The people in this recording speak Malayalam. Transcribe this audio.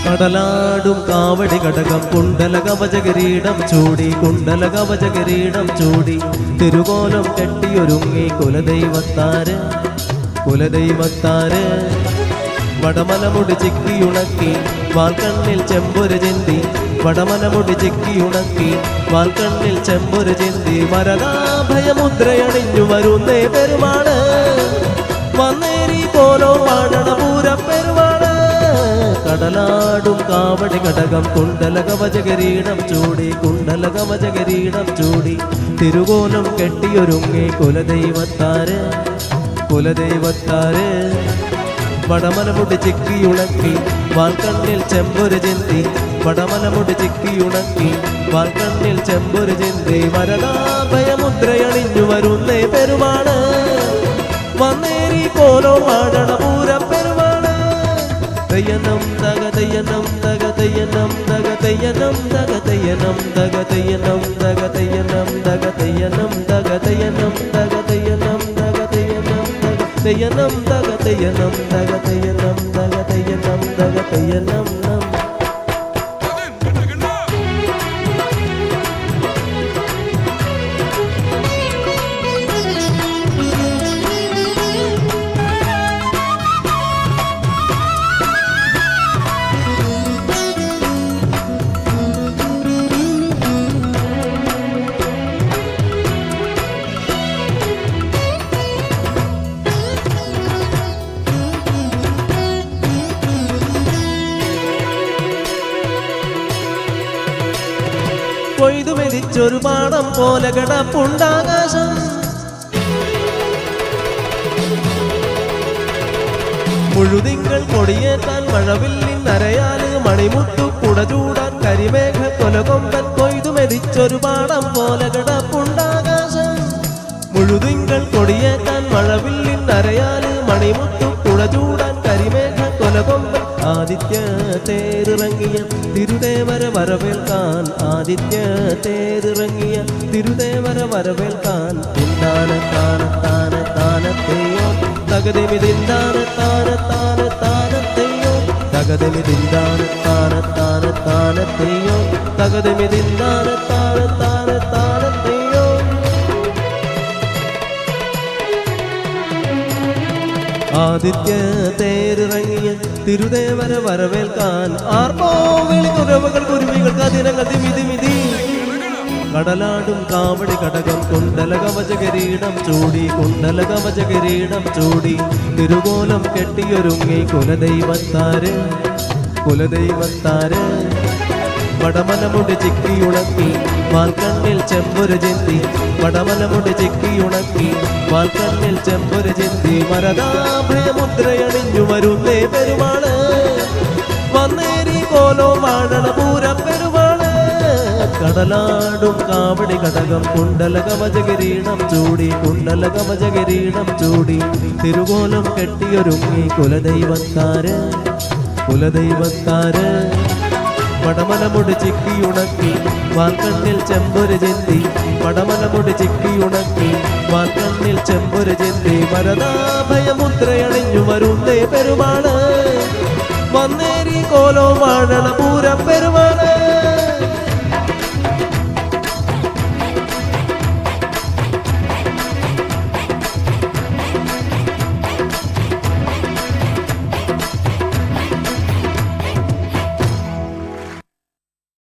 കടലാടും കാവടി ഘടകം കുണ്ടല കവചകിരീടം ചൂടി കുണ്ടല കവചകിരീടം ചൂടി തിരുകോലം കെട്ടിയൊരുങ്ങി കുലദൈവത്താര് കുലദൈവത്താര് വടമലമുടി ചിക്കിയുണക്കി വാൽക്കണ്ണിൽ ചെമ്പൊരു ചിന്തി വടമലമുടി ചിക്കിയുണക്കി വാൽക്കണ്ണിൽ ചെമ്പൊരു ചിന്തി വരദാഭയമുദ്രയണിഞ്ഞു വരുന്നേ പെരുമാള് വന്നേരി പോലോ വാഴണ പൂരപ്പെരുമാള് കടലാടും കാവടി ഘടകം കുണ്ടല കവചകിരീടം ചൂടി കുണ്ടല കവചകിരീടം ചൂടി തിരുകോലം കെട്ടിയൊരുങ്ങി കുലദൈവത്താര് കുലദൈവത്താര് വടമലമുടി ചിക്കിയുണക്കി വാൽക്കണ്ണിൽ ചെമ്പൊരു ചിന്തി വടമലമുടി ചിക്കിയുണക്കി വാൽക്കണ്ണിൽ ചെമ്പൊരു ചിന്തി വരദാഭയമുദ്രയണിഞ്ഞു വരുന്നേ പെരുമാള് വന്നേരി കോലോ വാഴണ പൂരപ്പെരുമാള് തയ്യനം തകതയ്യനം തകതയ്യനം തകതയ്യനം തകതയ്യനം തകതയ്യനം തകതയ്യനം തകതയ്യനം തകതയ്യനം തകതയ്യനം തകതയ്യനം തകതയ്യനം തകതയ്യനം തകതയ്യനം തകതയ്യനം തകതയ്യനം കൊയ്തു മെതിച്ചൊരു പാടം പോലെ കിടപ്പുണ്ടാകാശം മുഴുതിങ്കൾ കൊടിയേറ്റാൻ മഴവില്ലിൻ നരയാല് മണിമുത്തു കുടചൂടാൻ കരിമേഘ കൊലകൊമ്പൻ കൊയ്തു മെതിച്ചൊരു പാടം പോലെ കിടപ്പുണ്ടാകാശം മുഴുതിങ്കൾ കൊടിയേറ്റാൻ മഴവില്ലിൻ നരയാല് മണിമുത്തു കുടചൂടാൻ കരിമേഘ കൊലകൊമ്പൻ ആദിത്യ തേരിറങ്ങിയ തിരുദേവര വരവേൽക്കാൻ ആദിത്യ തേരിറങ്ങിയ തിരുദേവര വരവേൽക്കാൻ തിന്താന താന താന താനത്തെയോ തകതിമി തിന്താന താന താന താനത്തെയോ തകതിമി തിന്താന താന താന താനത്തെയോ തകതിമി തിന്താന താന താന താനത്തെയോ ആദിത്യ തേരിറങ്ങിയ തിരുദേവര വരവേൽക്കാൻ ആർപ്പോ വിളിക്കുറവുകൾ കുരുവികൾ കതിരങ്ങൾ തിമിതിമിതി കടലാടും കാവടി ഘടകം കുണ്ടല കവചകിരീടം ചൂടി കുണ്ടല കവചകിരീടം ചൂടി തിരുകോലം കെട്ടിയൊരുങ്ങി കുലദൈവത്താര് കുലദൈവത്താര് വടമലമുടി ചിക്കിയുണക്കി വാൽക്കണ്ണിൽ ചെമ്പൊരു ചിന്തി വടമലമുടി ചിക്കിയുണക്കി വാൽക്കണ്ണിൽ ചെമ്പൊരു ചിന്തി വരദാഭയമുദ്രയണിഞ്ഞു വരുന്നേ പെരുമാള് വന്നേരി കോലോ വാഴണ പൂരപ്പെരുമാള് കടലാടും കാവടി ഘടകം കുണ്ടല കവചകിരീടം ചൂടി കുണ്ടല കവചകിരീടം ചൂടി തിരുകോലം കെട്ടിയൊരുങ്ങി കുലദൈവത്താര് കുലദൈവത്താര് വടമലമുടി ചിക്കിയുണക്കി വാൽക്കണ്ണിൽ ചെമ്പൊരു ചിന്തി വടമലമുടി ചിക്കിയുണക്കി വാൽക്കണ്ണിൽ ചെമ്പൊരു ചിന്തി വരദാഭയമുദ്രയണിഞ്ഞു വരുന്നേ പെരുമാള് വന്നേരി കോലോ വാഴണ പൂരപ്പെരുമാള്